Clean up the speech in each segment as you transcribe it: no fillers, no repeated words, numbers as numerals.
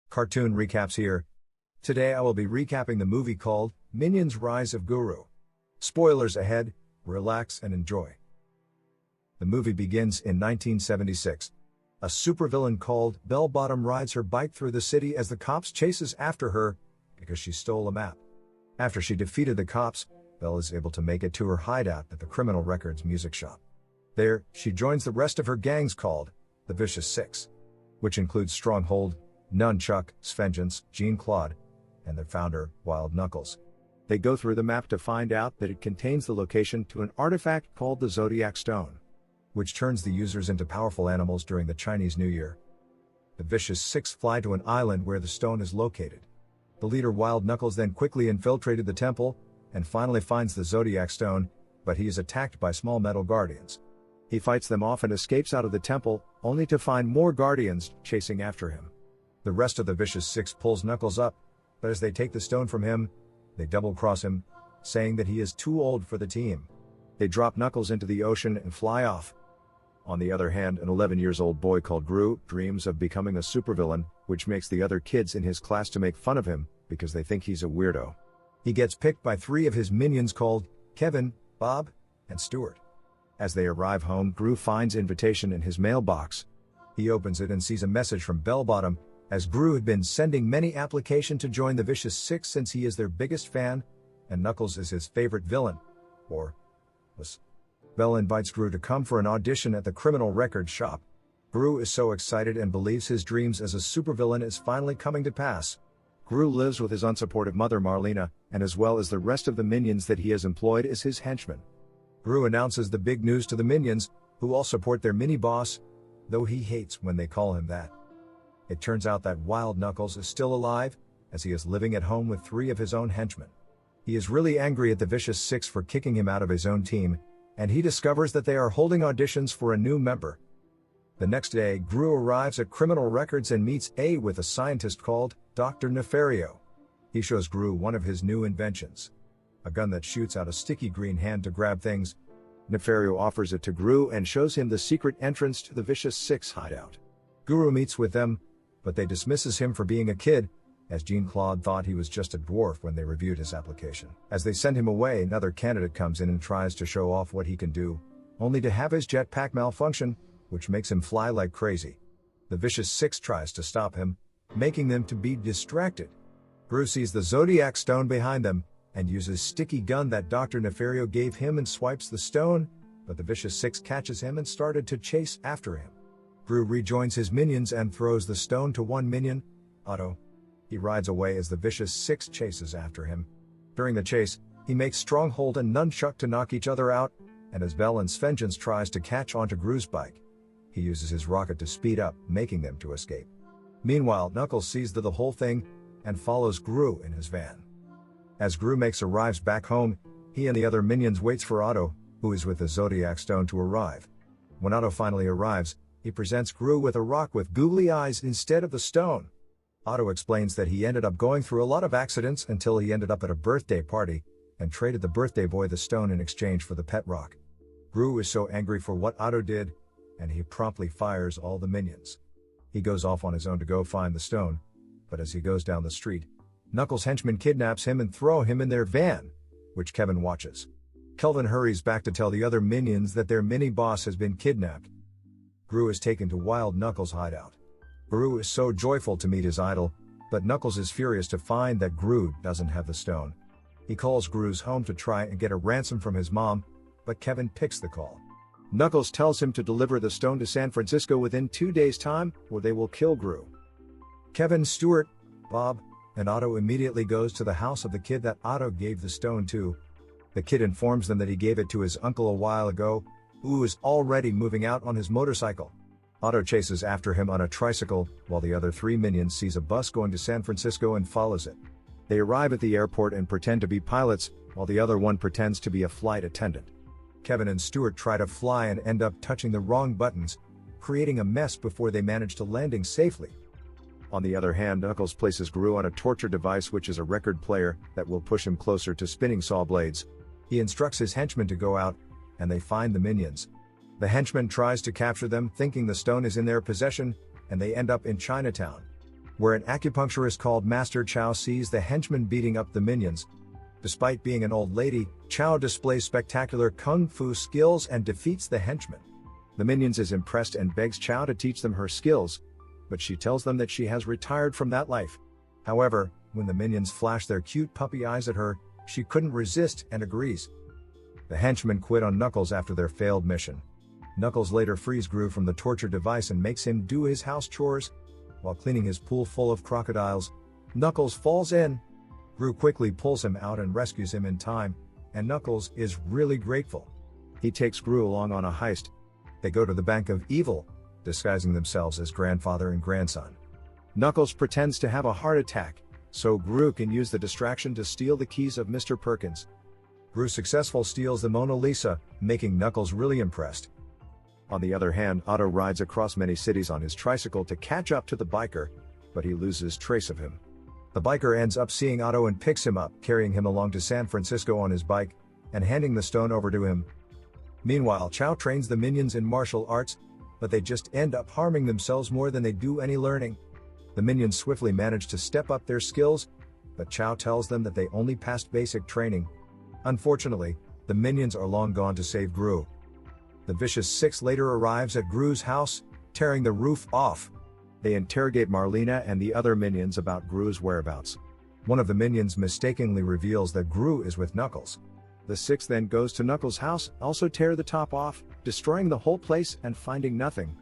Cartoon recaps here. Today I will be recapping the movie called Minions Rise of Guru. Spoilers ahead, relax and enjoy. The movie begins in 1976. A supervillain called Bell Bottom rides her bike through the city as the cops chases after her because she stole a map. After she defeated the cops, Bell is able to make it to her hideout at the Criminal Records music shop. There, she joins the rest of her gangs called the Vicious Six, which includes Stronghold, Nunchuck, Svengeance, Jean-Claude, and their founder, Wild Knuckles. They go through the map to find out that it contains the location to an artifact called the Zodiac Stone, which turns the users into powerful animals during the Chinese New Year. The Vicious Six fly to an island where the stone is located. The leader Wild Knuckles then quickly infiltrated the temple, and finally finds the Zodiac Stone, but he is attacked by small metal guardians. He fights them off and escapes out of the temple, only to find more guardians chasing after him. The rest of the Vicious Six pulls Knuckles up, but as they take the stone from him, they double-cross him, saying that he is too old for the team. They drop Knuckles into the ocean and fly off. On the other hand, an 11-year-old boy called Gru dreams of becoming a supervillain, which makes the other kids in his class to make fun of him, because they think he's a weirdo. He gets picked by 3 of his minions called Kevin, Bob, and Stuart. As they arrive home, Gru finds an invitation in his mailbox. He opens it and sees a message from Bell Bottom, as Gru had been sending many applications to join the Vicious Six since he is their biggest fan, and Knuckles is his favorite villain, or was. Bell invites Gru to come for an audition at the Criminal Records shop. Gru is so excited and believes his dreams as a supervillain is finally coming to pass. Gru lives with his unsupportive mother Marlena, and as well as the rest of the minions that he has employed as his henchmen. Gru announces the big news to the minions, who all support their mini-boss, though he hates when they call him that. It turns out that Wild Knuckles is still alive, as he is living at home with 3 of his own henchmen. He is really angry at the Vicious Six for kicking him out of his own team, and he discovers that they are holding auditions for a new member. The next day, Gru arrives at Criminal Records and meets with a scientist called Dr. Nefario. He shows Gru one of his new inventions, a gun that shoots out a sticky green hand to grab things. Nefario offers it to Gru and shows him the secret entrance to the Vicious Six hideout. Gru meets with them, but they dismisses him for being a kid, as Jean-Claude thought he was just a dwarf when they reviewed his application. As they send him away, another candidate comes in and tries to show off what he can do, only to have his jetpack malfunction, which makes him fly like crazy. The Vicious Six tries to stop him, making them to be distracted. Gru sees the Zodiac Stone behind them, and uses sticky gun that Dr. Nefario gave him and swipes the stone, but the Vicious Six catches him and started to chase after him. Gru rejoins his minions and throws the stone to one minion, Otto. He rides away as the Vicious Six chases after him. During the chase, he makes Stronghold and Nunchuck to knock each other out, and as Bell and Svengeance tries to catch onto Gru's bike, he uses his rocket to speed up, making them to escape. Meanwhile, Knuckles sees the whole thing, and follows Gru in his van. As Gru arrives back home, he and the other minions waits for Otto, who is with the Zodiac Stone, to arrive. When Otto finally arrives, he presents Gru with a rock with googly eyes instead of the stone. Otto explains that he ended up going through a lot of accidents until he ended up at a birthday party, and traded the birthday boy the stone in exchange for the pet rock. Gru is so angry for what Otto did, and he promptly fires all the minions. He goes off on his own to go find the stone, but as he goes down the street, Knuckles' henchmen kidnaps him and throw him in their van, which Kevin watches. Kelvin hurries back to tell the other minions that their mini-boss has been kidnapped. Gru is taken to Wild Knuckles' hideout. Gru is so joyful to meet his idol, but Knuckles is furious to find that Gru doesn't have the stone. He calls Gru's home to try and get a ransom from his mom, but Kevin picks the call. Knuckles tells him to deliver the stone to San Francisco within 2 days' time, or they will kill Gru. Kevin, Stuart, Bob, and Otto immediately goes to the house of the kid that Otto gave the stone to. The kid informs them that he gave it to his uncle a while ago, who is already moving out on his motorcycle. Otto chases after him on a tricycle, while the other 3 minions sees a bus going to San Francisco and follows it. They arrive at the airport and pretend to be pilots, while the other one pretends to be a flight attendant. Kevin and Stuart try to fly and end up touching the wrong buttons, creating a mess before they manage to landing safely. On the other hand, Knuckles places Gru on a torture device, which is a record player that will push him closer to spinning saw blades. He instructs his henchmen to go out, and they find the minions. The henchman tries to capture them, thinking the stone is in their possession, and they end up in Chinatown. where an acupuncturist called Master Chow sees the henchman beating up the minions. Despite being an old lady, Chow displays spectacular kung fu skills and defeats the henchman. The minions is impressed and begs Chow to teach them her skills, but she tells them that she has retired from that life. However, when the minions flash their cute puppy eyes at her, she couldn't resist and agrees. The henchmen quit on Knuckles after their failed mission. Knuckles later frees Gru from the torture device and makes him do his house chores. While cleaning his pool full of crocodiles, Knuckles falls in. Gru quickly pulls him out and rescues him in time, and Knuckles is really grateful. He takes Gru along on a heist. They go to the Bank of Evil, disguising themselves as grandfather and grandson. Knuckles pretends to have a heart attack, so Gru can use the distraction to steal the keys of Mr. Perkins. Gru successfully steals the Mona Lisa, making Knuckles really impressed. On the other hand, Otto rides across many cities on his tricycle to catch up to the biker, but he loses trace of him. The biker ends up seeing Otto and picks him up, carrying him along to San Francisco on his bike, and handing the stone over to him. Meanwhile, Chow trains the minions in martial arts, but they just end up harming themselves more than they do any learning. The minions swiftly manage to step up their skills, but Chow tells them that they only passed basic training. Unfortunately, the minions are long gone to save Gru. The Vicious Six later arrives at Gru's house, tearing the roof off. They interrogate Marlena and the other minions about Gru's whereabouts. One of the minions mistakenly reveals that Gru is with Knuckles. The sixth then goes to Knuckles' house, also tear the top off, destroying the whole place and finding nothing.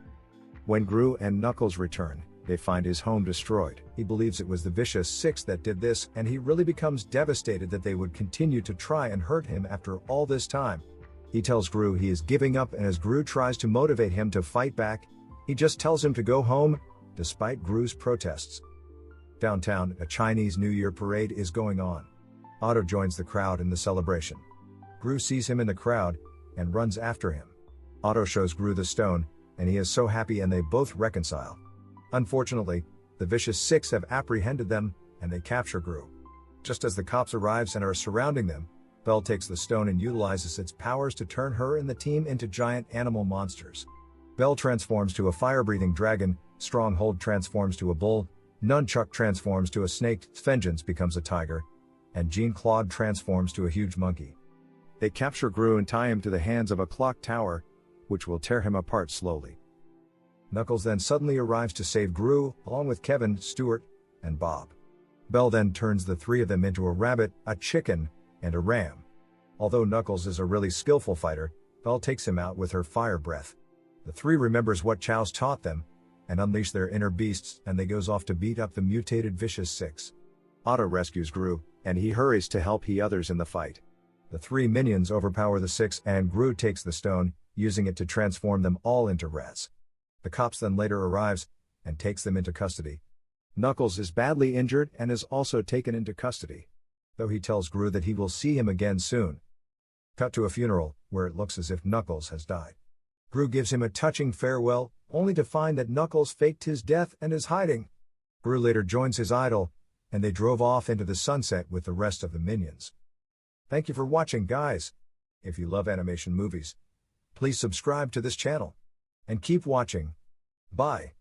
When Gru and Knuckles return, they find his home destroyed. He believes it was the Vicious Six that did this, and he really becomes devastated that they would continue to try and hurt him after all this time. He tells Gru he is giving up, and as Gru tries to motivate him to fight back, he just tells him to go home, despite Gru's protests. Downtown, a Chinese New Year parade is going on. Otto joins the crowd in the celebration. Gru sees him in the crowd and runs after him. Otto shows Gru the stone, and he is so happy and they both reconcile. Unfortunately, the Vicious Six have apprehended them, and they capture Gru. Just as the cops arrive and are surrounding them, Belle takes the stone and utilizes its powers to turn her and the team into giant animal monsters. Belle transforms to a fire-breathing dragon, Stronghold transforms to a bull, Nunchuck transforms to a snake, Vengeance becomes a tiger, and Jean-Claude transforms to a huge monkey. They capture Gru and tie him to the hands of a clock tower, which will tear him apart slowly. Knuckles then suddenly arrives to save Gru, along with Kevin, Stuart, and Bob. Belle then turns the three of them into a rabbit, a chicken, and a ram. Although Knuckles is a really skillful fighter, Belle takes him out with her fire breath. The three remembers what Chow's taught them, and unleash their inner beasts, and they goes off to beat up the mutated Vicious Six. Otto rescues Gru, and he hurries to help the others in the fight. The three minions overpower the six, and Gru takes the stone, using it to transform them all into rats. The cops then later arrives, and takes them into custody. Knuckles is badly injured and is also taken into custody, though he tells Gru that he will see him again soon. Cut to a funeral, where it looks as if Knuckles has died. Gru gives him a touching farewell, only to find that Knuckles faked his death and is hiding. Gru later joins his idol, and they drove off into the sunset with the rest of the minions. Thank you for watching, guys. If you love animation movies, please subscribe to this channel. And keep watching. Bye.